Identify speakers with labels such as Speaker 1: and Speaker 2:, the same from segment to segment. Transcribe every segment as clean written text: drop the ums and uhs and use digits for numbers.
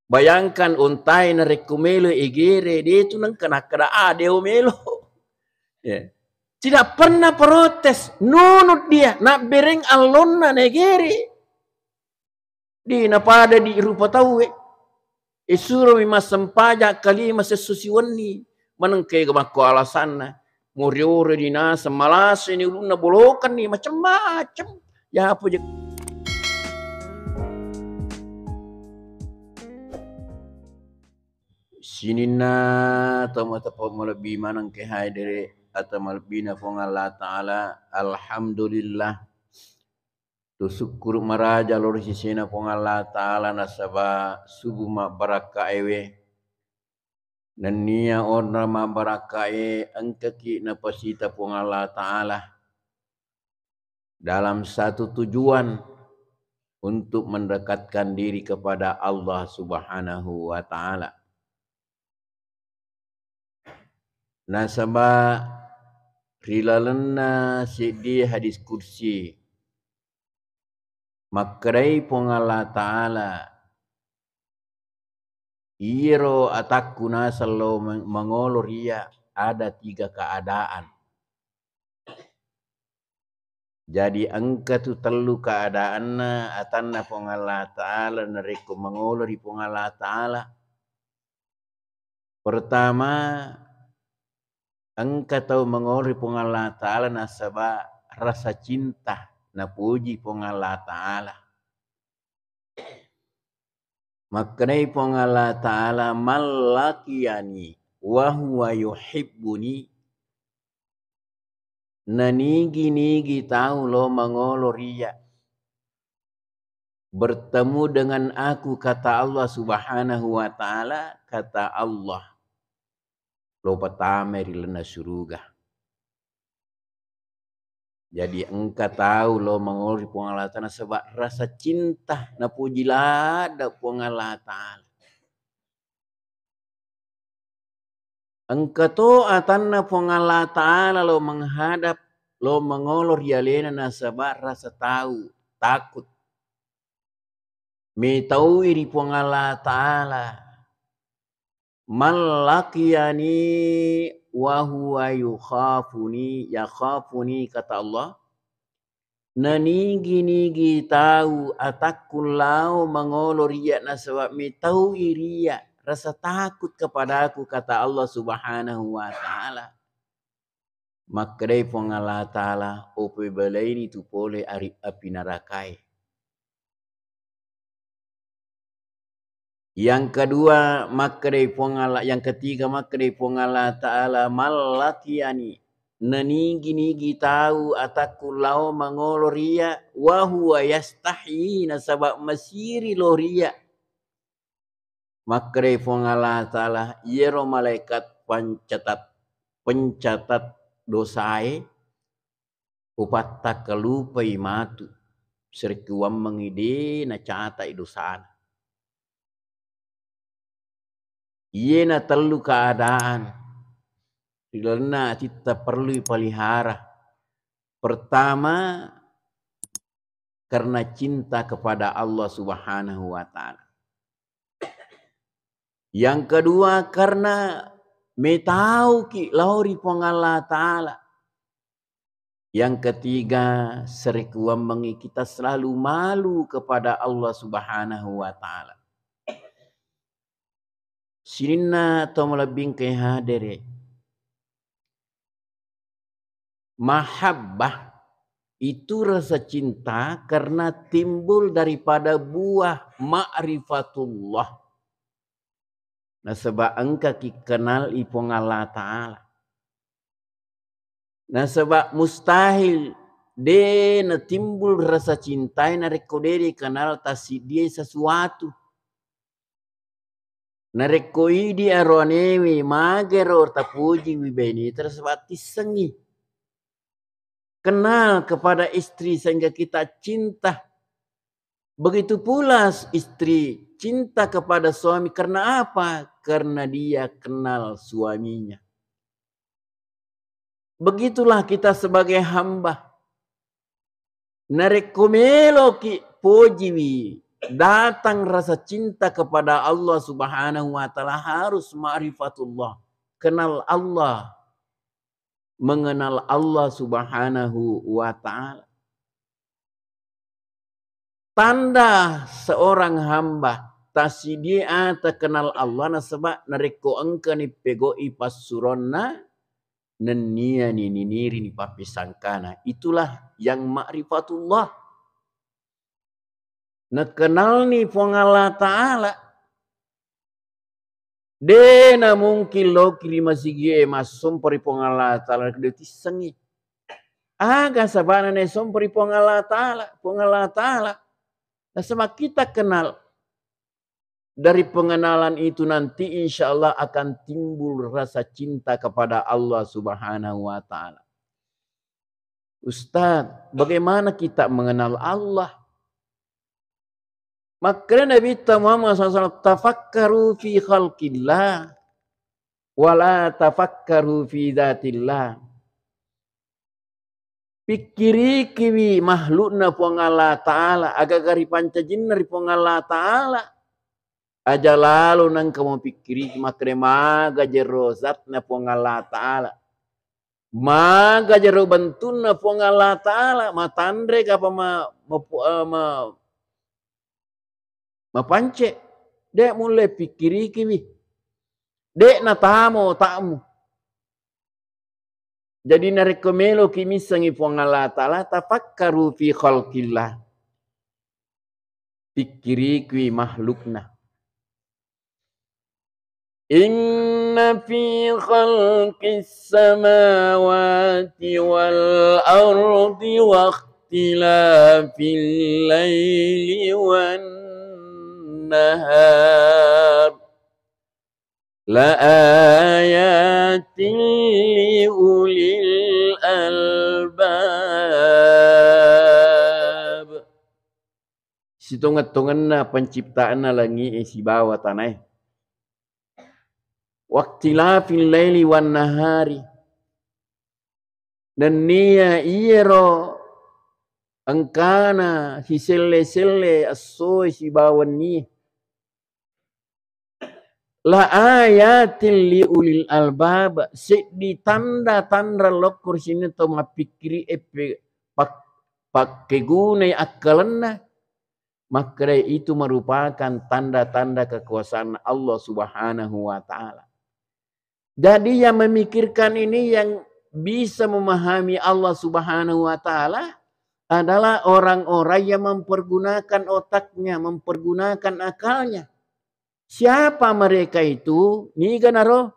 Speaker 1: Bayangkan untai na rekumelo igere dia itu nang kena adeo melo. Ya. Tidak pernah protes, nunut dia, nak bereng alonna negeri. Di na pada di rupa tahu isuro mi masampaja kali masesusiwani manengke gamako alasanna. Muriore di nasa malas ini uluna bolokan nih macam-macam. Ya apa je sinina tamata lebih manang ke haidere atau malbina pong Allah Ta'ala alhamdulillah tu syukur maraja lor sisena pong Allah Ta'ala nasaba subuh ma baraka ewe nania orna ma baraka angkaki napasita pong Allah Ta'ala dalam satu tujuan untuk mendekatkan diri kepada Allah Subhanahu wa Ta'ala. Nasaba rilalena sidi hadis kursi makrai pong Allah Ta'ala iro atakku nasalo mengolor ia ada 3 keadaan. Jadi angka tu telu keadaanna atanna pong Allah Ta'ala nariku mengolor di pong Allah Ta'ala. Pertama angka tahu mengolor pong Allah Ta'ala nasaba rasa cinta na puji pong Allah Ta'ala. Maknai pong Allah Ta'ala malakiyani wa huwa yuhibbuni nanigi tahu lo mengolor ia bertemu dengan aku kata Allah Subhanahu wa Ta'ala kata Allah lo pertama rilena surga. Jadi engkau tahu lo mengolor pong Allah Ta'ala sebab rasa cinta na puji lada pong Allah Ta'ala. Engkau to atanna pong Allah Ta'ala lo menghadap lo mengolor yalena nasabak rasa tahu takut. Me tahu iri pong Allah Ta'ala malakiyani wa huwa yukhafuni yakhafuni kata Allah nanigi tahu atakku lau mengolor ia nasabak me tahu iria rasa takut kepada aku kata Allah Subhanahu wa Ta'ala. Makrai pong Allah Ta'ala ope balaini tu pole ari api narakai. Yang kedua makrai pong Allah, yang ketiga makrai pong Allah Ta'ala malakiyani nanigi tahu atakku lau mengolor ia wa huwa yastahi nasabak masiri loria. Makrai pong Allah Ta'ala yero malaikat pencatat dosae upatta kalupai matu serikuam mengide na catai dosana. Iye na telu keadaan rilana kita perlu pelihara. Pertama karena cinta kepada Allah Subhanahu wa Ta'ala. Yang kedua karena me tahu ki lauri pong Allah Ta'ala. Yang ketiga serikuam mengi kita selalu malu kepada Allah Subhanahu wa Ta'ala. Sinina to melebing ke hadere. Mahabbah itu rasa cinta karena timbul daripada buah ma'rifatullah. Nah sebab engkau kenal ipong Allah Ta'ala. Nah sebab mustahil de na timbul rasa cintai na rekoderi kenal tasi dia sesuatu. Na rekoidi aronewi mageror tapuji wibeni tersebut tisengi. Kenal kepada istri sehingga kita cinta. Begitu pula istri cinta kepada suami karena apa? Karena dia kenal suaminya. Begitulah kita sebagai hamba. Narekomelo ki pojiwi datang rasa cinta kepada Allah Subhanahu wa taala harus ma'rifatullah, kenal Allah, mengenal Allah Subhanahu wa taala. Tanda seorang hamba tasidia terkenal Allah na sebab nareko engka ni pegoi pasuronna nenia ni niniri ni papisangkana. Itulah yang ma'rifatullah. Nakenal ni pong Allah Ta'ala. Dena mungkin lo kilima sige masum pari pong Allah Ta'ala kedeti sengi. Aga sabana ne sompari pong Allah Ta'ala, pong Allah Ta'ala. Nah, sebab kita kenal, dari pengenalan itu nanti insya Allah akan timbul rasa cinta kepada Allah Subhanahu wa taala. Ustaz, bagaimana kita mengenal Allah? Maka Nabi Muhammad SAW tafakkaru fi khalqillah wala tafakkaru fi dzatillah. Pikiri kiwi makhlukna pong Allah Ta'ala. Agak-gari pancajin dari pong Allah Ta'ala. Aja lalu nang kamu pikiri makrema jero zatna pong Allah Ta'ala. Maga jero bentuna pong Allah Ta'ala. Matandre apa mapance. Dek mulai pikiri kiwi. Dek na tamu. Jadi narekomelo kimisangi pong Allah Ta'ala tafakkaru fi khalqillah. Pikiri kui makhlukna. Inna fi khalqis samawati wal ardi wa ikhtilafil laili wan nahar la ayatin li ulil albab. Situngat-tungan na penciptaan na langi si bawah tanah. Waqtilafil laili wan nahari. Dan niya iyero angkana hiselle asoi si bawah ni. La ayatin li ulil albab. Di tanda-tanda lokur sini to mapikiri pakai guna akalanna. Maka itu merupakan tanda-tanda kekuasaan Allah Subhanahu wa taala. Jadi yang memikirkan ini yang bisa memahami Allah Subhanahu wa taala adalah orang-orang yang mempergunakan otaknya, mempergunakan akalnya. Siapa mereka itu? Ni ganaro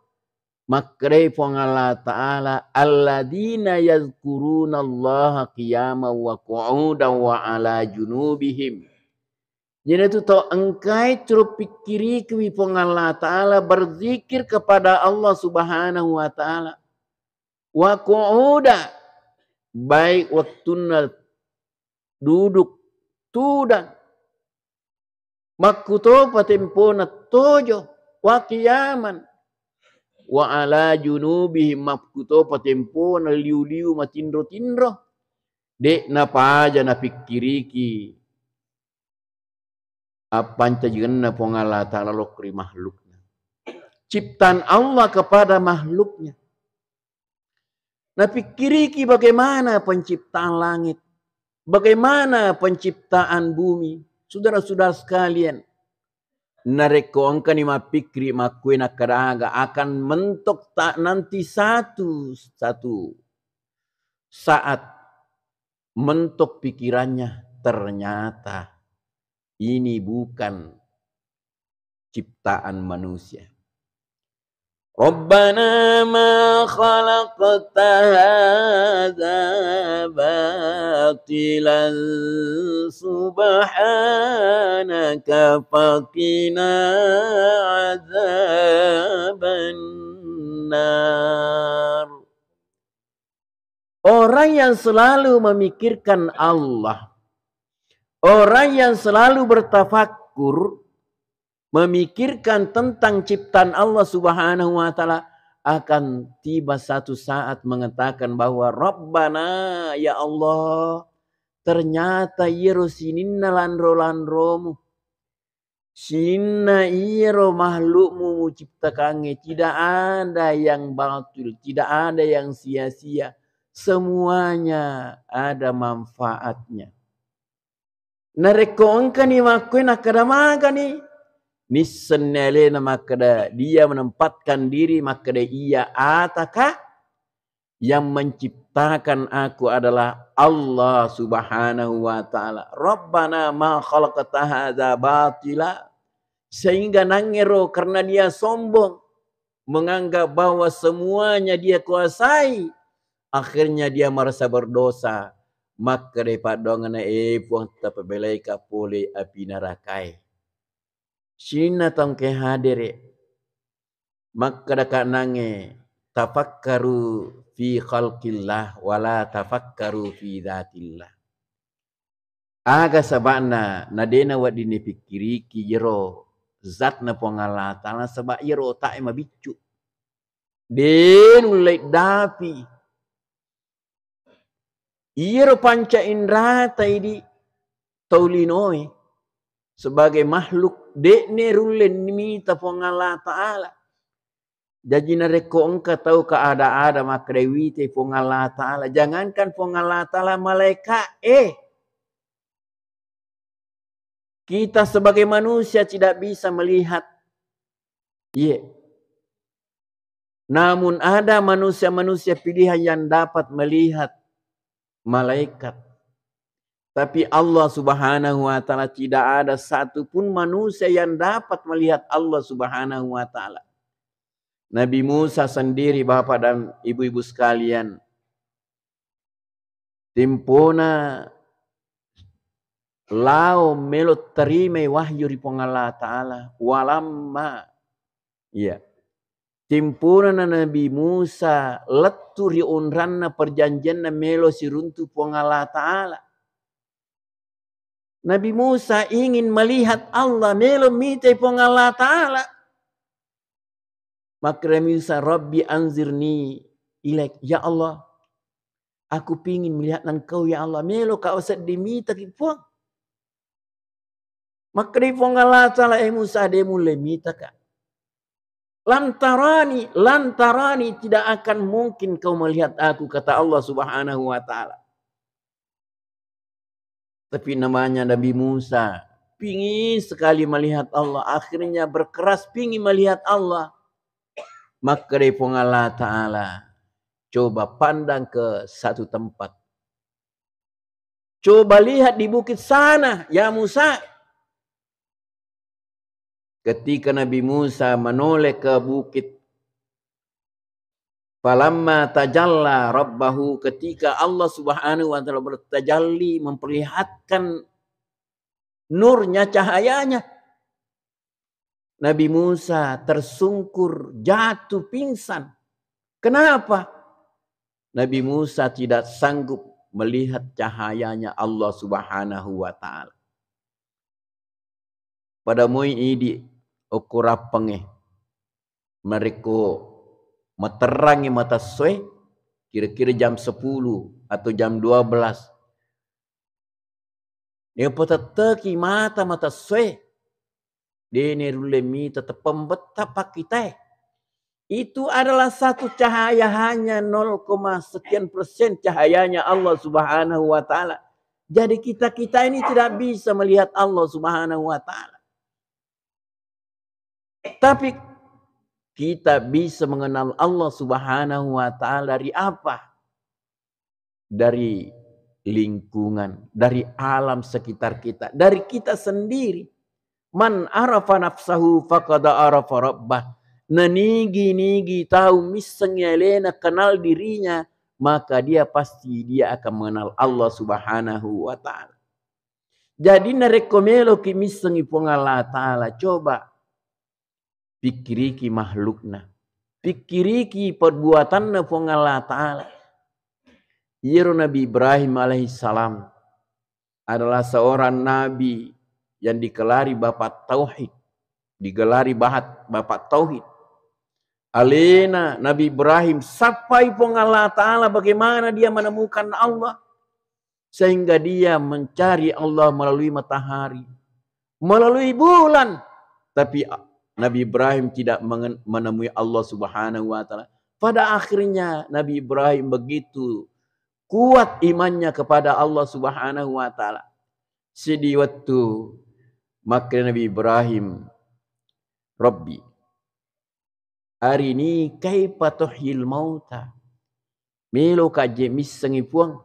Speaker 1: makre pong Allah Ta'ala alladzina yazkuruna Allah qiyaman wa qu'udan wa ala junubihim. Jadi itu to engkai terus pikiri kui pong Allah Ta'ala berzikir kepada Allah Subhanahu wa taala. Wa qu'uda baik waktuna duduk tudang makuto patempona tojo wa qiyaman wa ala junubihim makuto patempona liu-liu matindro-tindro dek napa aja na pikiriki apa jangan pong Allah Ta'ala lokri makhluknya ciptaan Allah kepada makhluknya. Nah pikiriki bagaimana penciptaan langit, bagaimana penciptaan bumi. Saudara-saudara sekalian, nareko angka ni mapikri makui nakaraga akan mentok tak nanti satu saat mentok pikirannya ternyata ini bukan ciptaan manusia. Rabbana ma khalaqta hadza batilan subhanaka faqina azaban nar. Orang yang selalu memikirkan Allah, orang yang selalu bertafakkur, memikirkan tentang ciptaan Allah Subhanahu wa taala akan tiba satu saat mengatakan bahwa Rabbana ya Allah ternyata yerusininna landro-landromu Sinna iro makhlukmu ciptakannya, tidak ada yang batil, tidak ada yang sia-sia. Semuanya ada manfaatnya. Nareko engka ni makui nakada maga ni. Nissenele na makada dia menempatkan diri makada ia ataka yang menciptakan aku adalah Allah Subhanahu wa taala. Rabbana ma khalaqta hadza batila. Sehingga nangero karena dia sombong, menganggap bahwa semuanya dia kuasai, akhirnya dia merasa berdosa. Maka daripada dongana puang tapabelai kapole api narakai. Sina tongke hadire. Maka dekat nange tafakkaru fi khalqillah wala tafakkaru fi dhatillah. Aga sabana nadena wadine pikiri ki jero zat na pongala ta'ala sebab jero tak ema bicu. Den ulai dapi. Jero panca indra taidi taulinoi sebagai makhluk dekne rulen nimita pongala ta'ala. Jadi nareko engka tahu keadaan maka dewite pongala ta'ala. Jangankan pongala ta'ala malaikat kita sebagai manusia tidak bisa melihat. Iya. Namun ada manusia-manusia pilihan yang dapat melihat malaikat. Tapi Allah Subhanahu wa taala tidak ada satupun manusia yang dapat melihat Allah Subhanahu wa taala. Nabi Musa sendiri Bapak dan Ibu-ibu sekalian, tempona lao melo terima wahyu di Allah Ta'ala. Walamma. Iya. Timpuna Nabi Musa. Leturi unranna perjanjian na melo siruntu Allah Ta'ala. Nabi Musa ingin melihat Allah. Melo mite Allah Ta'ala. Maka Nabi Musa, Rabbi anzirni ilaik. Ya Allah. Aku pingin melihat engkau ya Allah. Melo kau sedih mita kipuang. Maka di Allah Ta'ala Musa dia mulai minta. Lantarani tidak akan mungkin kau melihat aku, kata Allah Subhanahu wa taala. Tapi namanya Nabi Musa pingin sekali melihat Allah, akhirnya berkeras pingin melihat Allah. Maka di Allah Ta'ala coba pandang ke satu tempat. Coba lihat di bukit sana, ya Musa. Ketika Nabi Musa menoleh ke bukit, falamma tajalla rabbahu, ketika Allah Subhanahu wa taala bertajalli memperlihatkan nurnya, cahayanya, Nabi Musa tersungkur, jatuh pingsan. Kenapa? Nabi Musa tidak sanggup melihat cahayanya Allah Subhanahu wa taala. Pada moi idi ukurapenge mereka meterangi mata sue kira-kira jam 10 atau jam 12. Yang peteteki mata sue dene rulemi tetap pembetapa kita. Itu adalah satu cahaya, hanya 0, sekian persen cahayanya Allah Subhanahu wa taala. Jadi kita ini tidak bisa melihat Allah Subhanahu wa taala. Tapi kita bisa mengenal Allah Subhanahu wa taala dari apa? Dari lingkungan, dari alam sekitar kita, dari kita sendiri. Man arafa nafsahu faqad arafa rabbah. Nigi tahu misengnya lena kenal dirinya, maka dia akan mengenal Allah Subhanahu wa taala. Jadi narekomelo ki misengi Allah taala, coba pikiriki makhlukna, pikiriki perbuatanna Allah taala. Yero Nabi Ibrahim alaihissalam adalah seorang nabi yang digelari bapak tauhid, digelari bapak tauhid. Alena Nabi Ibrahim sampai Allah taala bagaimana dia menemukan Allah, sehingga dia mencari Allah melalui matahari, melalui bulan. Tapi Nabi Ibrahim tidak menemui Allah Subhanahu wa taala. Pada akhirnya Nabi Ibrahim begitu kuat imannya kepada Allah Subhanahu wa taala. Sedi waktu maka Nabi Ibrahim, Rabbi arini kaifa tuhyil mauta. Melo kaje misangi puang.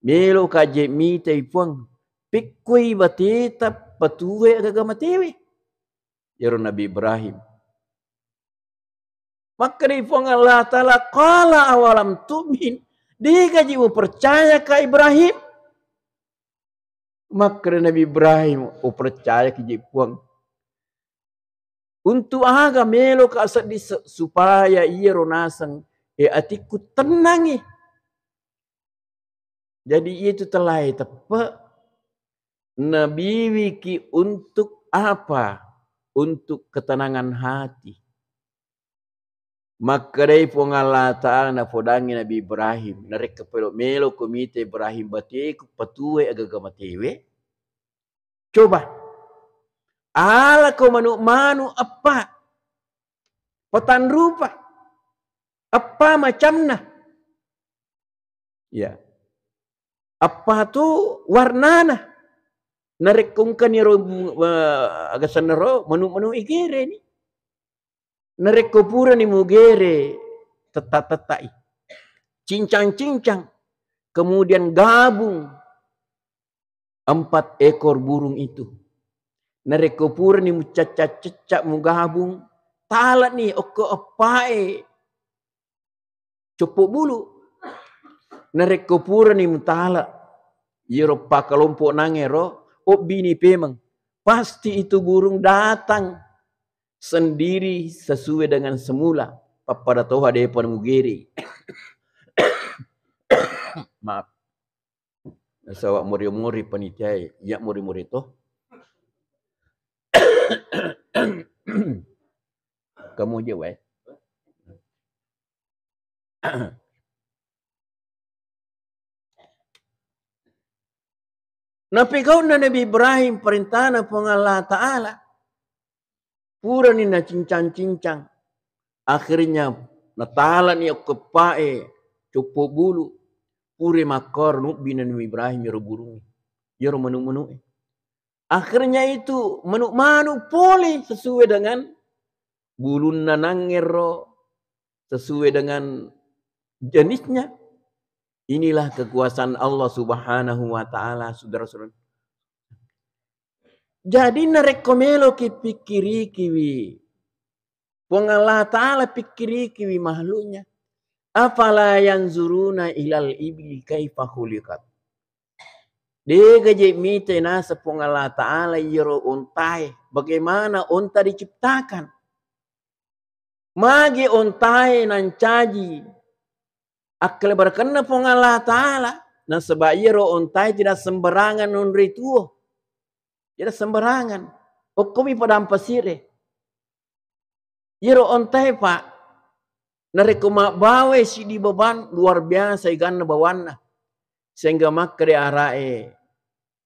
Speaker 1: Melo kaje mitai puang. Pikkui batita patuwe agama tewe. Ya Nabi Ibrahim. Maka di puang Allah Ta'ala qala awalam tu'min. Dia jiwa percaya ke Ibrahim. Maka Nabi Ibrahim percaya ke puang. Untuk aga melo ka asadi supaya ia ronasang atiku tenangi. Jadi itu telah tepat. Nabi wiki untuk apa? Untuk ketenangan hati. Maka dari Allah Ta'ala fodangi Nabi Ibrahim. Narek kepelok melo komite Ibrahim batiku patuwe agama tewe. Coba. Ala kau manu apa? Petan rupa. Apa macamnya? Ya. Apa tu warnana? Narek kungkan ya agasan ro menu igere ni. Narek kopura ni mugere teta-tetai. Cincang-cincang. Kemudian gabung 4 ekor burung itu. Narek kopura ni mucacak-cecak mugabung. Talat ni oko apae. Copok bulu. Narek kopura ni mutala. Yero pakalompok nangero. Bini pemang. Pasti itu burung datang sendiri sesuai dengan semula. Pada toha depan mugiri. Maaf. Sawak muri-muri panitia. Ya muri-muri toh. Kamu je weh. Napi kau Nabi Ibrahim perintahna pun Allah Ta'ala. Pura ni na cincang-cincang. Akhirnya natala ni kepae. Cukup bulu. Puri makor nubi Nabi Ibrahim yaro burung. Yaro menu-menu. Akhirnya itu manu pole sesuai dengan bulun nanangero. Sesuai dengan jenisnya. Inilah kekuasaan Allah Subhanahu wa Ta'ala, saudara-saudara. Jadi narek komelo ki pikiri kiwi. Wong Allah Ta'ala pikiri kiwi makhluknya. Afala yanzuruna ilal ibli kaifa khuliqat. Dega je mite nasa pong Allah Ta'ala yero untai. Bagaimana unta diciptakan. Magi untai nan caji. Akal berkena pong Allah Ta'ala. Nah sebab yero untai tidak sembarangan nun rituo. Tidak sembarangan. Okumi padang pasire. Yero ontai pak. Narekuma bawe si di beban luar biasa ikan bawana. Sehingga makre arae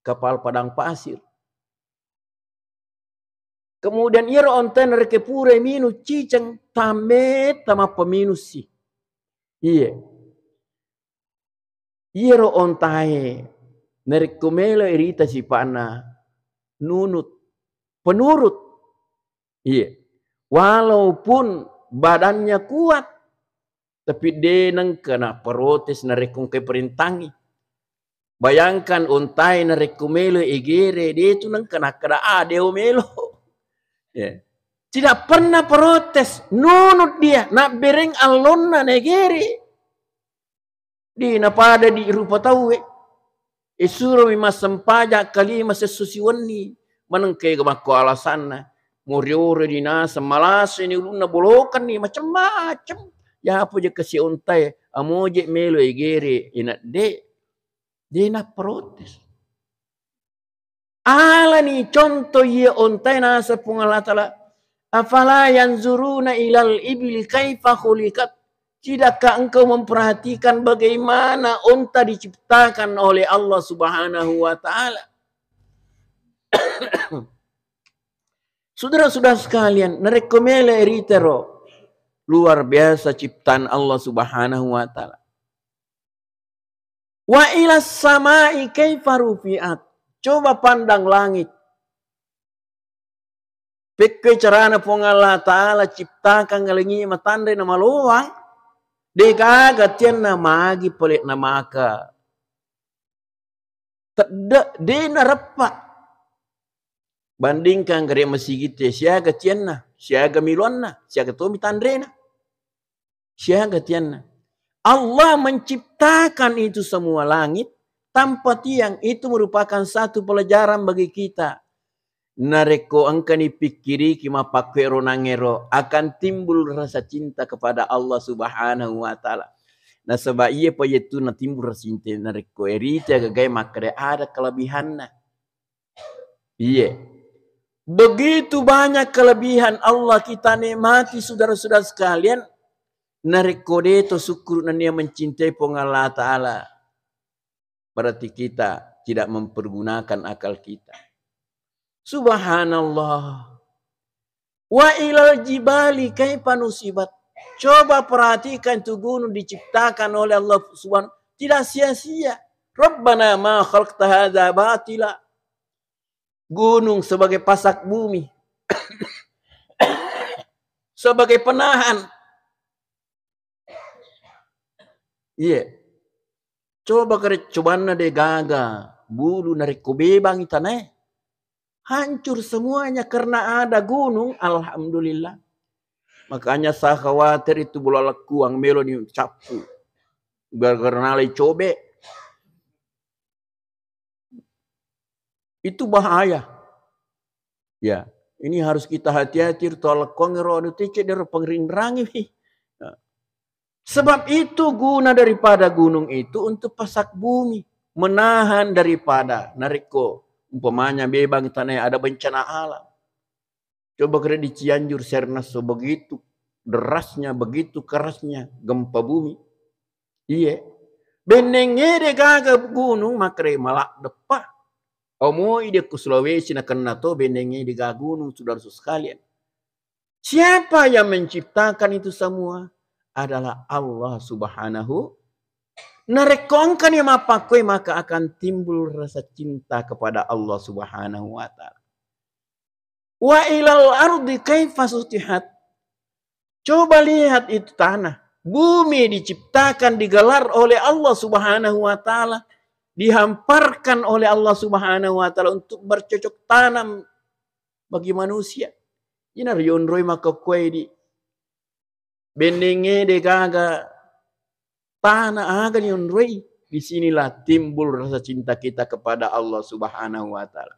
Speaker 1: kapal padang pasir. Kemudian yero ontai nareke pure minu cicang tamet tama peminusi. Iya. Yero ontai narekumelo irita si pana. Nunut. Penurut. Iya. Walaupun badannya kuat. Tapi denang kena protes narekung ke perintangi. Bayangkan untai narekumelo igere. Dia itu nang kena adeo melo. Yeah. Tidak pernah protes. Nunut dia. Nak bereng alonna negeri. Di napada di rupa tahu. Isuro mima sempajak kalima sesusiwani. Manengke kemako alasanna. Muriore di nasa malas ini uluna bolokan ni macam-macam. Ya apa je kasi untai. Amoje melo igere. Inat de. Dia nak protes. Ala ni contoh ye untai nasa pungalatala. Afala yanzuruna ilal ibil kaifa khuliqat. Tidakkah engkau memperhatikan bagaimana unta diciptakan oleh Allah Subhanahu wa Ta'ala? Saudara-saudara sekalian, narekomele eritero. Luar biasa ciptaan Allah Subhanahu wa taala. Wa ilas samai kaifa rufi'at. Coba pandang langit. Pekke carana pong Allah taala ciptakan ngalengi matandre na maluang. Deka gatian na magi pelik na maka. Tadda de na repa. Bandingkan gare masigite siaga tianna, siaga milonna, siaga tomi tandrena. Siaga tianna. Allah menciptakan itu semua langit tanpa tiang. Itu merupakan satu pelajaran bagi kita. Nareko angkani pikiri kima pakwero nangero akan timbul rasa cinta kepada Allah Subhanahu wa taala. Nah sebab iya pa itu na timbul rasa cinta nareko erita gagai makre ada kelebihannya. Iya. Begitu banyak kelebihan Allah kita nikmati saudara-saudara sekalian. Narekodeto syukur nania mencintai Allah Ta'ala. Berarti kita tidak mempergunakan akal kita. Subhanallah. Wa ilal jibali kaifa nusibat. Coba perhatikan itu gunung diciptakan oleh Allah Subhanahu. Tidak sia-sia. Rabbana ma khalaqta hadza batila. Gunung sebagai pasak bumi. Sebagai penahan. Iya. Coba cobana de gaga. Bulu nariko bebang itaneh. Hancur semuanya karena ada gunung. Alhamdulillah. Makanya saya khawatir itu bola lekuang melo ni capu. Gara-gara nalai cobe. Itu bahaya. Ya, ini harus kita hati-hati tolak kongero anu tece dari pengering-rangi. Sebab itu guna daripada gunung itu untuk pasak bumi, menahan daripada nariko umpamanya bebang tanah ada bencana alam. Coba kira di Cianjur Sernas begitu derasnya, begitu kerasnya gempa bumi. Iya. Benenge de gaga gunung makre malak depa. Omo ide ku Sulawesi na kena to benenge di gunung saudara sekalian. Siapa yang menciptakan itu semua? Adalah Allah Subhanahu. Narekongkan yang mapakoi maka akan timbul rasa cinta kepada Allah Subhanahu wa taala. Wa ilal ardi kaifa sutihat. Coba lihat itu tanah. Bumi diciptakan digelar oleh Allah Subhanahu wa taala. Dihamparkan oleh Allah Subhanahu wa taala untuk bercocok tanam bagi manusia. Ina rionroi maka kue di bendenge de gaga tanah aga rionroi. Disinilah timbul rasa cinta kita kepada Allah Subhanahu wa taala.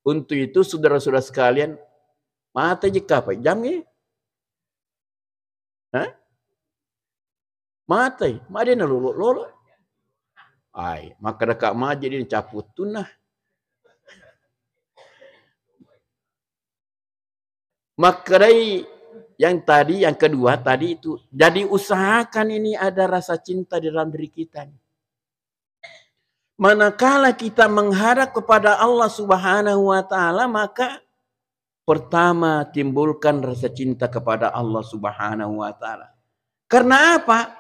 Speaker 1: Untuk itu saudara-saudara sekalian, mata jika apa jamnya? Hah? Mata, madena lolo. Ay, maka dekat majid ini caput tunah. Maka dari yang tadi, yang kedua tadi itu, jadi usahakan ini ada rasa cinta di dalam diri kita. Manakala kita menghadap kepada Allah Subhanahu wa taala, maka pertama timbulkan rasa cinta kepada Allah Subhanahu wa taala. Karena apa?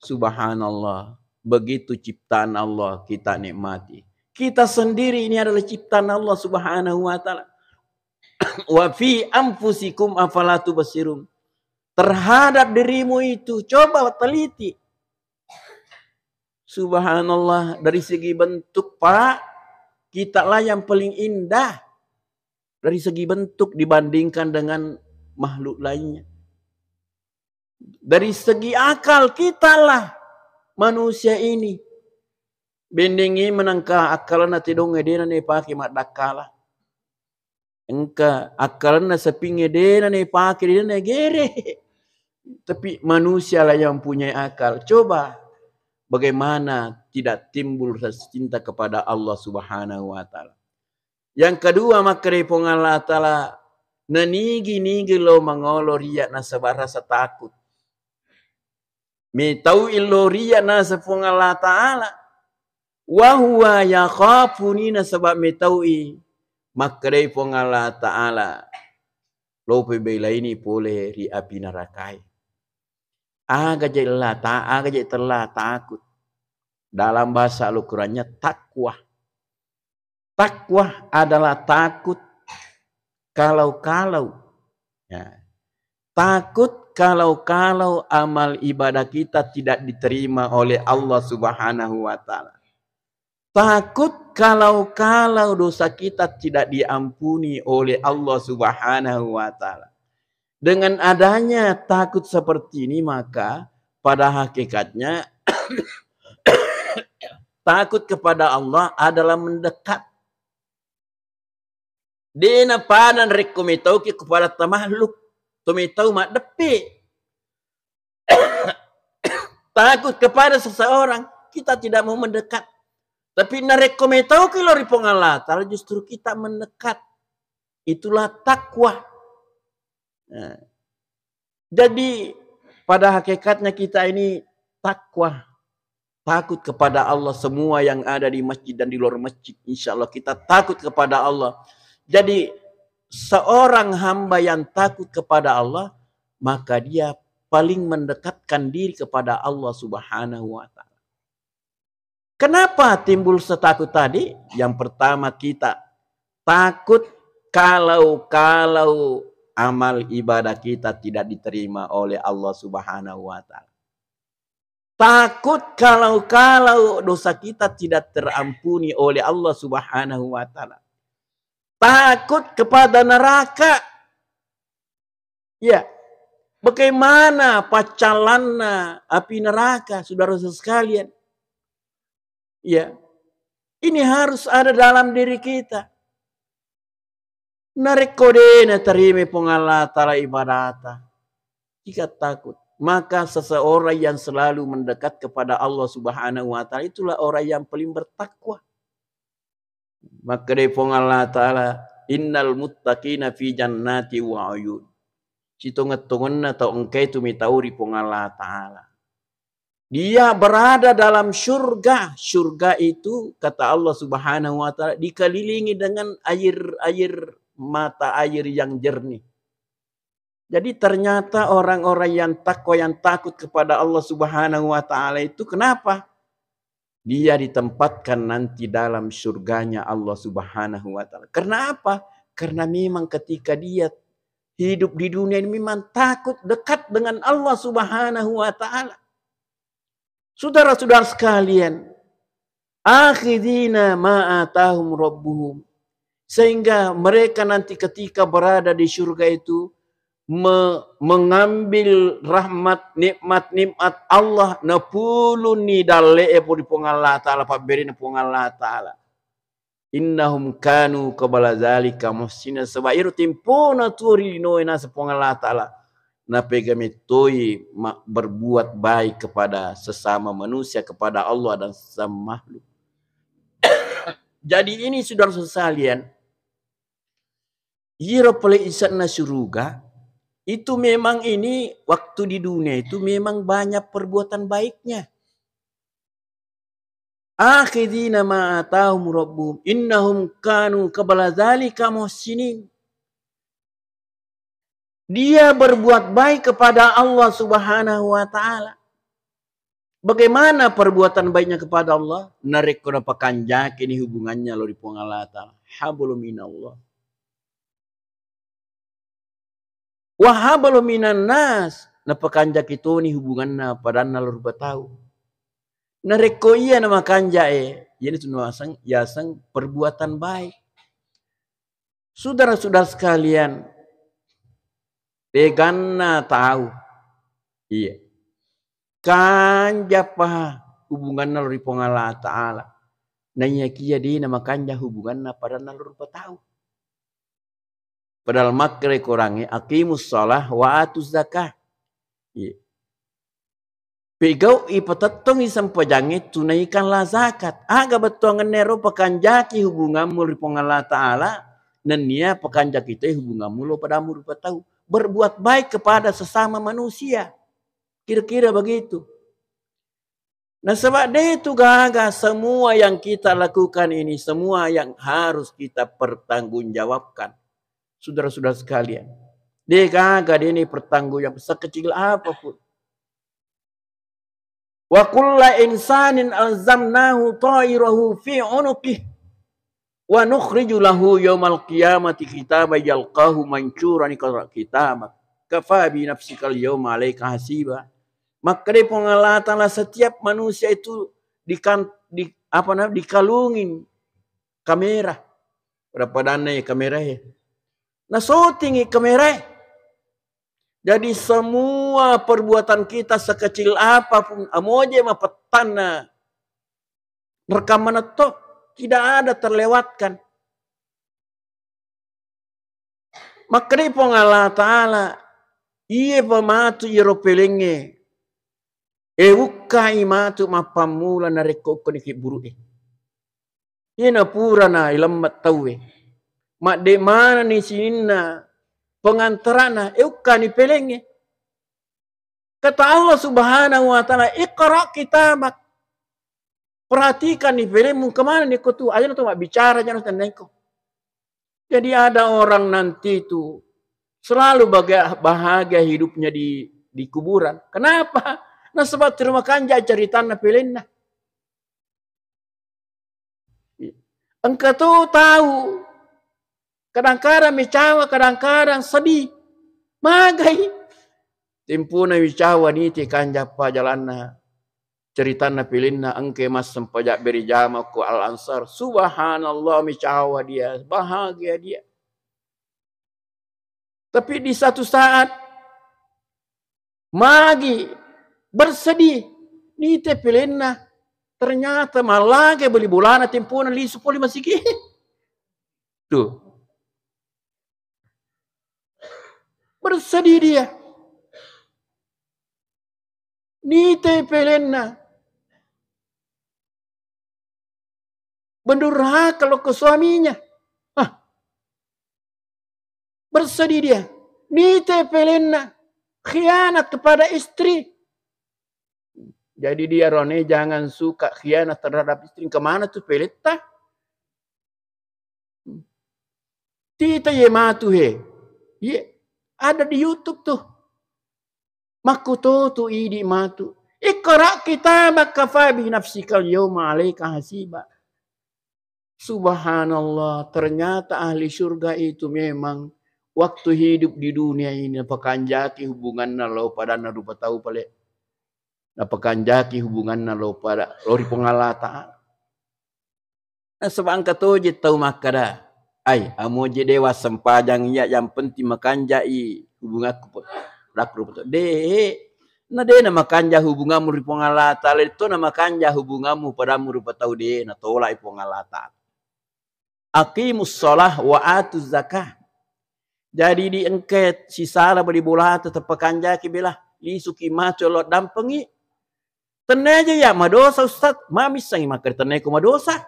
Speaker 1: Subhanallah. Begitu ciptaan Allah kita nikmati. Kita sendiri ini adalah ciptaan Allah Subhanahu wa taala. Wa fi anfusikum afala tubsirun. Terhadap dirimu itu coba teliti. Subhanallah, dari segi bentuk Pak, kita lah yang paling indah dari segi bentuk dibandingkan dengan makhluk lainnya. Dari segi akal kita lah manusia ini bendengi menangka akalan na tidong edena ne pake mat dakala. Engka akalan na saping edena ne pake edena gere. Tapi manusia lah yang punya akal. Coba bagaimana tidak timbul rasa cinta kepada Allah Subhanahu wa taala. Yang kedua makre pong Allah taala nanigi-nigi lo mangolo riya na sabar rasa takut. Metau iloria na sa pong Allah Ta'ala. Wahuwa yakhafuni na sebab metaui. Makrai pong Allah Ta'ala. Lope bela ini boleh ri api nerakai. Aga jadi telah takut. Dalam bahasa Al-Qur'annya takwa. Takwa adalah takut kalau-kalau. Ya. Takut kalau-kalau amal ibadah kita tidak diterima oleh Allah Subhanahu wa Ta'ala. Takut kalau-kalau dosa kita tidak diampuni oleh Allah Subhanahu wa Ta'ala. Dengan adanya takut seperti ini, maka pada hakikatnya takut kepada Allah adalah mendekat. Dena padan rekomitau kepada makhluk. Tumitau mak depi. Takut kepada seseorang, kita tidak mau mendekat. Tapi narekomitau ke lori Allah Ta'ala, justru kita mendekat. Itulah takwa. Nah, jadi pada hakikatnya kita ini takwa, takut kepada Allah. Semua yang ada di masjid dan di luar masjid, insya Allah kita takut kepada Allah. Jadi seorang hamba yang takut kepada Allah, maka dia paling mendekatkan diri kepada Allah Subhanahu wa Ta'ala. Kenapa timbul setakut tadi? Yang pertama, kita takut kalau amal ibadah kita tidak diterima oleh Allah Subhanahu wa Ta'ala. Takut kalau dosa kita tidak terampuni oleh Allah Subhanahu wa Ta'ala. Takut kepada neraka. Ya, bagaimana pacalanna api neraka, saudara-saudara sekalian? Ya, ini harus ada dalam diri kita. Narekodena terima pengalah tala ibadata. Jika takut, maka seseorang yang selalu mendekat kepada Allah Subhanahu wa Ta'ala, itulah orang yang paling bertakwa. Maka dari pengalah Ta'ala, innal muttaqina fi jannati wa uyun. Citonget-tongenna tau engkai tu mitauri pengalah Ta'ala. Dia berada dalam surga. Surga itu, kata Allah Subhanahu wa Ta'ala, dikelilingi dengan air mata air yang jernih. Jadi ternyata orang-orang yang takwa, yang takut kepada Allah Subhanahu wa Ta'ala itu kenapa? Dia ditempatkan nanti dalam surganya Allah Subhanahu wa Ta'ala. Karena apa? Karena memang ketika dia hidup di dunia ini memang takut dekat dengan Allah Subhanahu wa Ta'ala. Saudara-saudara sekalian, akhidina ma'atahum rabbuhum. Sehingga mereka nanti ketika berada di surga itu mengambil rahmat nikmat Allah napuluni dalle di Allah Ta'ala paberi na Allah Ta'ala. Innahum kanu qabla zalika muhsina sabairu timpona turi noina sa Allah Ta'ala. Na pegamitoi berbuat baik kepada sesama manusia, kepada Allah dan sesama makhluk. Jadi ini saudara-saudara sekalian, Yiro pele isana surga, itu memang ini waktu di dunia itu memang banyak perbuatan baiknya. Akhidina ma'atahum rabbuhum innahum kanu qabla dzalika muhsinin. Dia berbuat baik kepada Allah Subhanahu wa Ta'ala. Bagaimana perbuatan baiknya kepada Allah? Narik kuna pakanjak ini hubungannya lo di Allah Ta'ala. Hablum minallah. Wahabalu minan nas. Na pakanjak itu ni hubungannya pada nalur batau. Nareko iya nama kanja Jadi itu yasang perbuatan baik. Saudara-saudara sekalian, peganna tahu. Iya. Kanja pa hubungan nalur Allah Ta'ala. Nanya kia di nama kanja hubungan pada nalur batau. Padahal makre kurangnya aqimus shalah wa atuz zakah. Iya. Pegau ipatatong isang pajangi tunaikanlah zakat. Aga betuangan nero pakanjaki hubunganmu di Allah Ta'ala. Dan niya pakanjak itu hubunganmu lo pada muru batau. Berbuat baik kepada sesama manusia. Kira-kira begitu. Nah sebab itu gaga semua yang kita lakukan ini. Semua yang harus kita pertanggungjawabkan. Saudara-saudara sekalian. Dia kagak ini pertanggungjawab sekecil apapun. Wa kulla insanin alzamnahu ta'irahu fi unuqih wa nukhriju lahu yaumal qiyamati kitaban yalqahu mansyuran iqra kitabak kafa bi nafsikal yawma 'alaika hasiba. Maka di pengalatan setiap manusia itu dikalungin kamera. Berapa dana ya kamera ya? Nah tinggi kamera. Jadi semua perbuatan kita sekecil apapun, amoje ma petana rekaman itu tidak ada terlewatkan. Maka di Allah Ta'ala iya pematu iro pelenge ukai matu mapamula na rekoko ni kiburu ina pura na ilamat tawe mak de mana ni sinina pengantarana uka ni pelenge. Kata Allah Subhanahu wa Ta'ala, iqra kitabak. Perhatikan nih filmmu kemana nih kau tuh. Aja tuh bicara jangan tandengko. Jadi ada orang nanti itu selalu bahagia hidupnya di kuburan. Kenapa? Nah sebab terima kanja cerita na filmnya. Engkau tuh tahu. Kadang-kadang mecawa, kadang-kadang sedih. Magai. Timpuna wicawa ni ti kanja pa jalanna. Cerita na pilin na angke mas sempajak beri jama ku al-ansar. Subhanallah micawa dia. Bahagia dia. Tapi di satu saat. Magi. Bersedih. Ni te pilin na. Ternyata malah ke beli bulana timpuna li supoli masih tuh. Bersedih dia. Nite pelena. Bendurhaka kalau ke suaminya. Bersedih dia. Nite pelena. Khianat kepada istri. Jadi dia Rone jangan suka khianat terhadap istri. Kemana tuh peleta? Tita ye matu he. Ye. Ada di YouTube tuh. Makuto tu idi matu. Iqra kitabak kafa bi nafsikal yawma 'alaika hasiba. Subhanallah, ternyata ahli surga itu memang waktu hidup di dunia ini pakanjaki hubunganna lo pada rupa tahu pale. Pakanjaki hubunganna lo pada lori pengalata. Nah sebab katoje tahu makada. Ai amoje dewa sempajang ya yang penting makanjai hubunganku. Na de na makanja hubungamu ri pengalata itu na makanja hubungamu padamu rupa tahu de na tolak pengalata. Aqimus shalah wa atuz zakah. Jadi di engket si sala beri bola tetap pakanja kibela li suki maco lo dampengi. Tenaja ya madosa ustaz, mami sangi makar tenai ko madosa.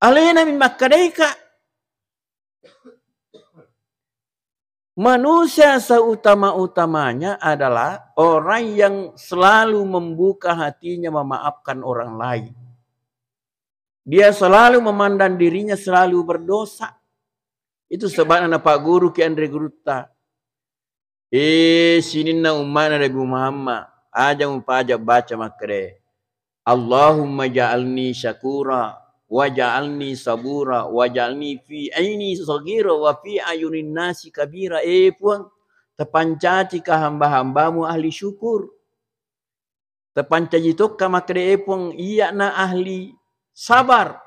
Speaker 1: Alena min makadaika. Manusia seutama-utamanya adalah orang yang selalu membuka hatinya memaafkan orang lain. Dia selalu memandang dirinya selalu berdosa. Itu sebabnya Pak Guru Ki Andre Guruta. Sini na umana Nabi Muhammad. Aja umpajak baca makre. Allahumma ja'alni syakura. Waj'alni sabura waj'alni fi aini sagira wa fi ayunin nasi kabira. Puang terpancati ka hamba-hambamu ahli syukur. Terpancaji tokka makre puang iya na ahli sabar.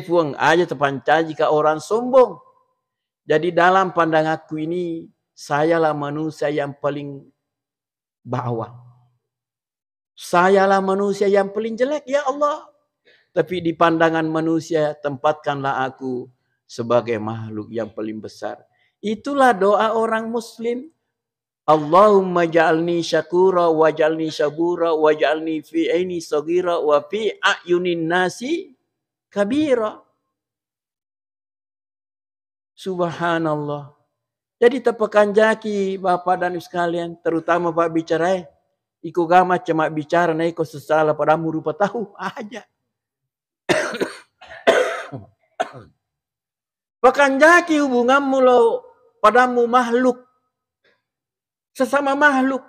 Speaker 1: Puang aja terpancaji ka orang sombong. Jadi dalam pandanganku ini sayalah manusia yang paling bawah. Sayalah manusia yang paling jelek ya Allah. Tapi di pandangan manusia tempatkanlah aku sebagai makhluk yang paling besar. Itulah doa orang muslim. Allahumma ja'alni syakura waj'alni sabura waj'alni fi aini sagira wa fi a'yunin nasi kabira. Subhanallah. Jadi tepakan jaki Bapak dan Ibu sekalian, terutama Pak bicara. Iku gama cuma bicara na iko sesalah padamu rupa tahu aja. Pakanjaki hubunganmu lo padamu makhluk. Sesama makhluk.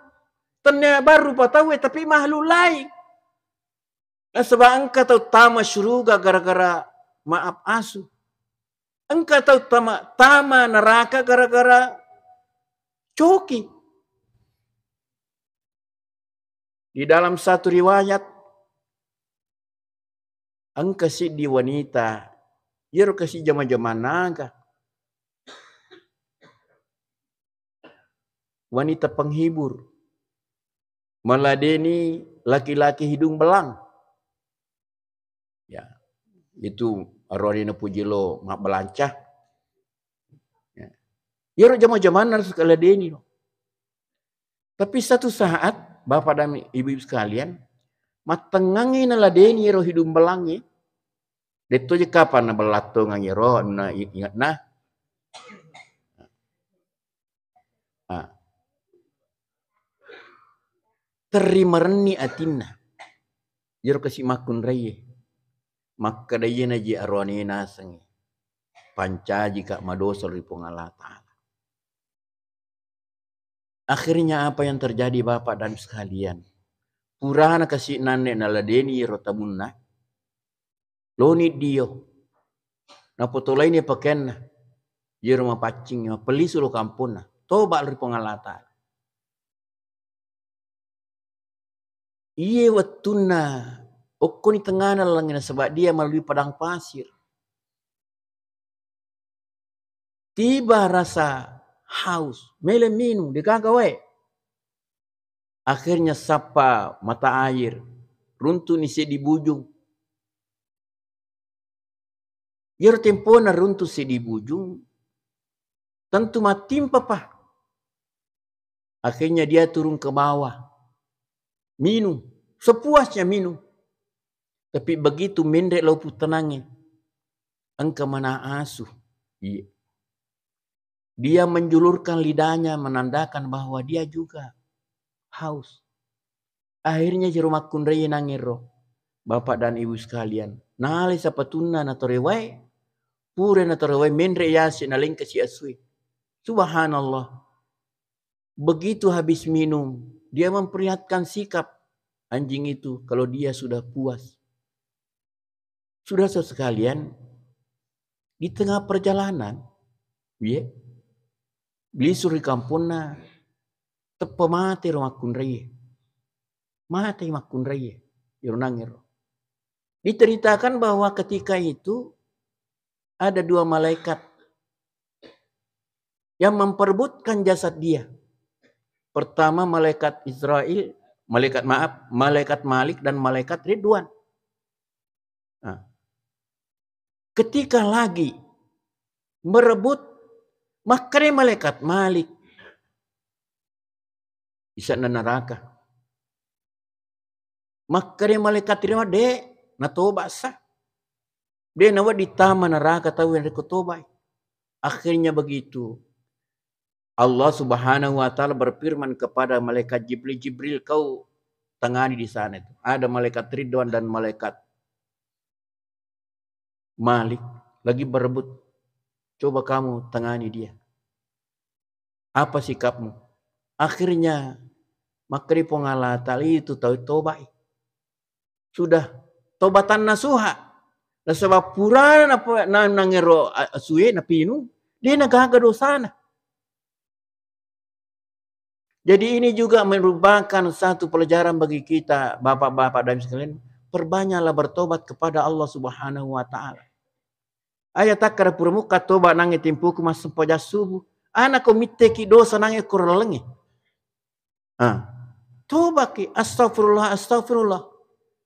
Speaker 1: Ternyata baru patawe tapi makhluk lain. Sebab engkau tahu tama syurga gara-gara maaf asuh. Engkau tahu tama neraka gara-gara coki. Di dalam satu riwayat, engkau si di wanita, jero kasih jama-jama naga. Wanita penghibur. Meladeni laki-laki hidung belang. Ya, itu arwahina pujilo mak belancah. Ya. Jero jama-jama harus kaladeni. Tapi satu saat, Bapak dan Ibu sekalian, matengangi na ladeni ro hidung belangi. Deto je kapan na belato ngangi ro na ingat nah. Terima reni atinna. Jero kasih makun raya. Maka daya na ji arwani nasangi. Panca jika madosa ripong Allah Ta'ala. Akhirnya apa yang terjadi Bapak dan sekalian? Purana kasih nane na ladeni rotamunna. Loni dio. Na potolai ni pakenna. Jero mapacing. Pelis lo kampuna. Toba ripong Allah Ta'ala. Iye watuna okoni tengana langina sebab dia melalui padang pasir. Tiba rasa haus, mele minum dikagawe. Akhirnya sapa mata air, runtuh nisi di bujung. Jero tempona runtuh si di bujung, tentu matimpa pa. Akhirnya dia turun ke bawah. Minum, sepuasnya minum. Tapi begitu mendek laupu tenangnya. Engkau mana asuh. Iya. Dia menjulurkan lidahnya menandakan bahwa dia juga haus. Akhirnya jero makun raya nangiro. Bapak dan Ibu sekalian. Nale sapatuna na torewai. Pure na torewai mendek yasi na lengka si asui. Subhanallah. Begitu habis minum. Dia memperlihatkan sikap anjing itu kalau dia sudah puas. Sudah sekalian, di tengah perjalanan, ya, beli suri kampuna, tepa mati makun raya. Mati makun raya. Yurnangiro. Diceritakan bahwa ketika itu ada dua malaikat yang memperebutkan jasad dia. Pertama malaikat Israel, malaikat Malik dan malaikat Ridwan. Nah, ketika lagi merebut, maka malaikat Malik bisa neraka. Maka malaikat Ridwan na toba sah. Dia nawa di taman neraka tahu yang dikotobai. Akhirnya begitu. Allah Subhanahu wa Ta'ala berfirman kepada malaikat Jibril, kau tangani di sana itu. Ada malaikat Ridwan dan malaikat Malik lagi berebut. Coba kamu tangani dia. Apa sikapmu? Akhirnya makri Allah Ta'ala itu tahu tobai. Sudah tobatan nasuha. Nah sebab purana na nangero suye na pinu, dia nagaga dosana. Jadi ini juga merupakan satu pelajaran bagi kita, bapak-bapak dan sekalian. Perbanyaklah bertobat kepada Allah Subhanahu wa Ta'ala. Ayat takar purmuka tobat nange timpuku mas sempoja subuh. Anak komite ki dosa nange kurlengi. Tobat ki astagfirullah.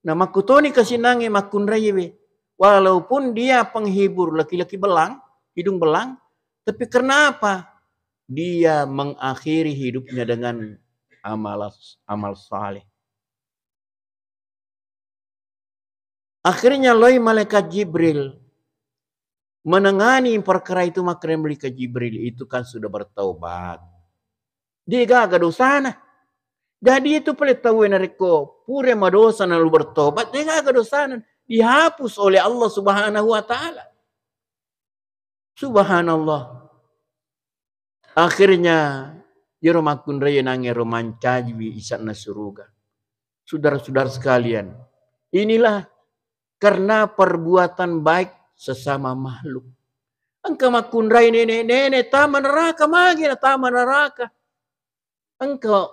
Speaker 1: Nah makutoni kasih nange makun rayewe. Walaupun dia penghibur laki-laki belang, hidung belang. Tapi kenapa? Dia mengakhiri hidupnya dengan amal saleh. Akhirnya loi malaikat Jibril menangani perkara itu, maka malaikat Jibril itu kan sudah bertaubat. Dia gagal dosana. Jadi itu pelit tahu nariko pure madosa lalu bertobat, dia gagal dosana, dihapus oleh Allah Subhanahu wa Ta'ala. Subhanallah. Akhirnya yoro makun raya nange romancaji isakna suruga. Saudara-saudara sekalian, inilah karena perbuatan baik sesama makhluk. Engkau makun raya nenek-nenek taman neraka magina taman neraka. Engkau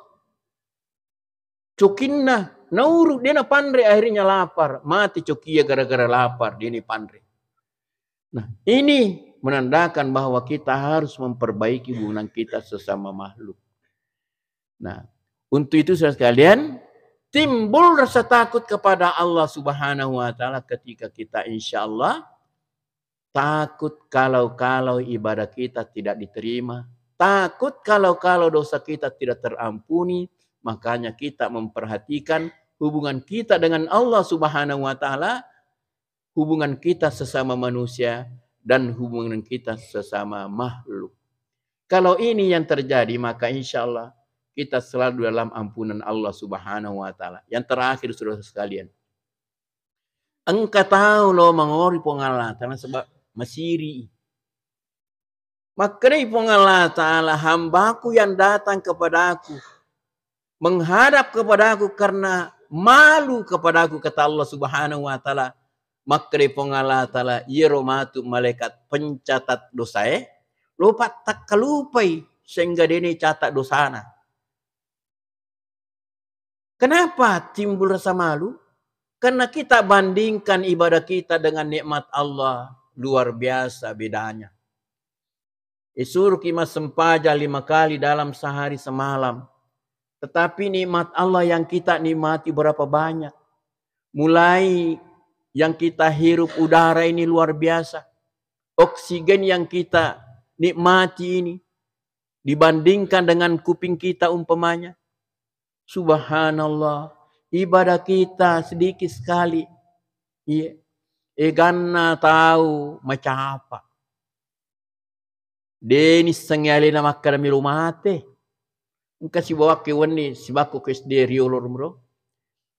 Speaker 1: cokinna nauru dia na pandre akhirnya lapar, mati cokia gara-gara lapar dia ni pandre. Nah, ini menandakan bahwa kita harus memperbaiki hubungan kita sesama makhluk. Nah, untuk itu saudara sekalian, timbul rasa takut kepada Allah Subhanahu wa taala ketika kita insyaallah takut kalau ibadah kita tidak diterima, takut kalau dosa kita tidak terampuni, makanya kita memperhatikan hubungan kita dengan Allah Subhanahu wa taala, hubungan kita sesama manusia, dan hubungan kita sesama makhluk. Kalau ini yang terjadi, maka insya Allah kita selalu dalam ampunan Allah Subhanahu wa taala. Yang terakhir saudara sekalian, engkau tahu lo mengori pengalatan sebab masiri. Maka dari Allah taala, hambaku yang datang kepadaku, menghadap kepadaku karena malu kepadaku, kata Allah Subhanahu wa taala. Maka dari Allah taala, yeromatu malaikat pencatat dosa lupa tak kalupai sehingga dia catat dosana. Kenapa timbul rasa malu? Karena kita bandingkan ibadah kita dengan nikmat Allah, luar biasa bedanya. Disuruh kita sempaja 5 kali dalam sehari semalam. Tetapi nikmat Allah yang kita nikmati berapa banyak. Mulai yang kita hirup udara ini luar biasa. Oksigen yang kita nikmati ini dibandingkan dengan kuping kita umpamanya. Subhanallah, ibadah kita sedikit sekali. Iya. Eganna tahu macam apa. Deni sengali na makkara milumate. Engka si bawa ke wani si baku kes de riolor bro.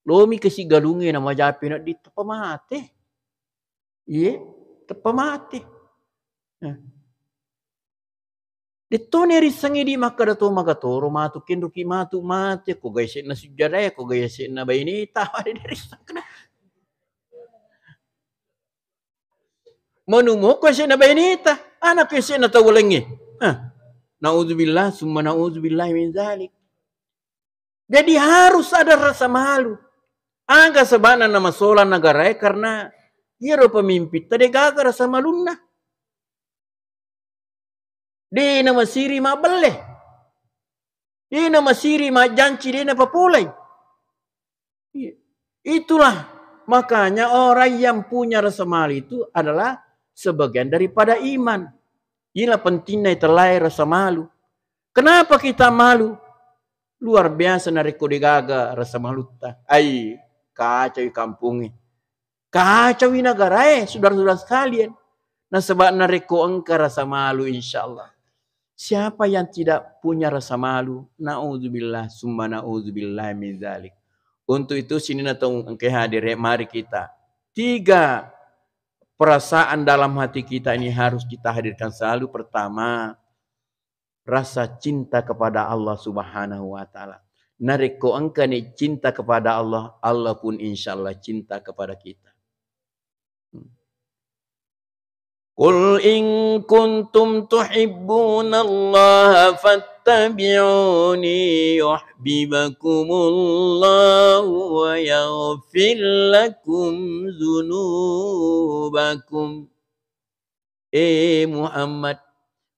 Speaker 1: Lomi kasi galungi na majapi na di tepamate. Iya, tepamate. Dito neri sangi di makkara to magatoro matu kindu ki matu mate ko guys na sujada ko guys na bainita dari sakna. Menumu ko na bainita, anak ko na tawalangi. Nauzubillah summa nauzubillah min zalik. Jadi harus ada rasa malu. Angga sabana nama sola negara karena hero pemimpin tadi gagal rasa malunna. Di nama siri ma belle. Di nama siri ma janci di nama papulai. Itulah makanya orang yang punya rasa malu itu adalah sebagian daripada iman. Inilah pentingnya terlahir rasa malu. Kenapa kita malu? Luar biasa nariko digaga rasa malu ta. Ai kacau kampungnya. Kacau negara saudara-saudara sekalian. Nah sebab nariko engkau rasa malu insyaallah. Siapa yang tidak punya rasa malu? Na'udzubillah summa na'udzubillah min zalik. Untuk itu sini natong engkau hadir mari kita. 3 perasaan dalam hati kita ini harus kita hadirkan selalu. Pertama, rasa cinta kepada Allah Subhanahu wa taala. Nariko engkau ni cinta kepada Allah, Allah pun insyaallah cinta kepada kita. Qul in kuntum tuhibbunallaha fattabi'uni yuhibbukumullahu wa yaghfir lakum dzunubakum. Muhammad,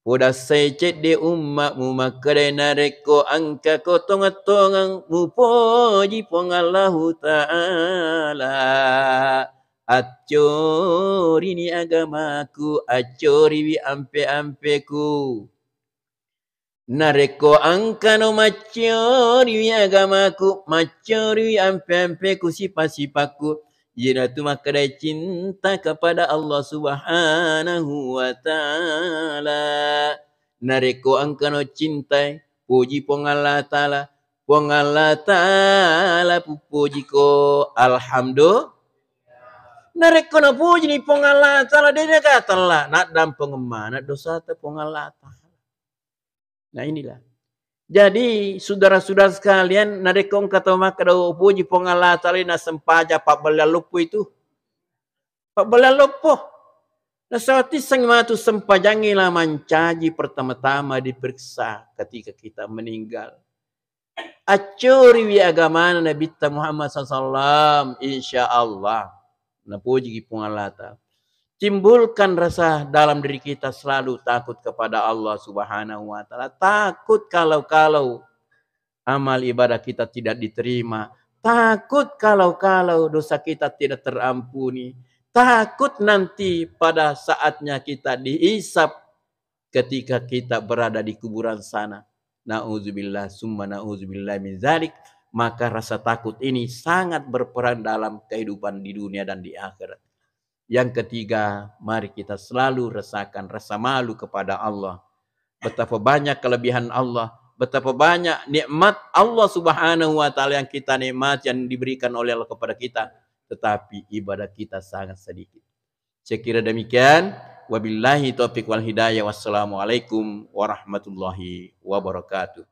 Speaker 1: poda secet de umatmu makare nareko angka kotong-tongang mupoji pongallahu ta'ala. Acori ni agamaku, acori wi ampe-ampeku. Nareko angka no macori wi agamaku, macori wi ampe-ampeku sifat-sifatku. Jika tu maka dia cinta kepada Allah Subhanahu wa taala. Nareko angka no cintai, puji pong Allah taala. Pong Allah taala puji ko alhamdulillah. Nareko na puji ni pong Allah taala dia kata lah nak dam pengemana dosa te pong Allah taala. Nah inilah. Jadi saudara-saudara sekalian, nadekong kata maka daw puji pongala tali na sempaja pak balalupo itu. Pak balalupo. Nasawati sang matu sempajangi lah mancaji pertama-tama diperiksa ketika kita meninggal. Acuri wi agama Nabi Muhammad SAW, insya Allah. Nah puji pongalata. Timbulkan rasa dalam diri kita selalu takut kepada Allah Subhanahu wa taala. Takut kalau amal ibadah kita tidak diterima. Takut kalau dosa kita tidak terampuni. Takut nanti pada saatnya kita dihisab ketika kita berada di kuburan sana. Na'udzubillah summa na'udzubillah min dzalik. Maka rasa takut ini sangat berperan dalam kehidupan di dunia dan di akhirat. Yang ketiga, mari kita selalu rasakan rasa malu kepada Allah. Betapa banyak kelebihan Allah, betapa banyak nikmat Allah Subhanahu wa taala yang kita nikmati, yang diberikan oleh Allah kepada kita, tetapi ibadah kita sangat sedikit. Saya kira demikian. Wabillahi taufiq wal hidayah. Wassalamualaikum warahmatullahi wabarakatuh.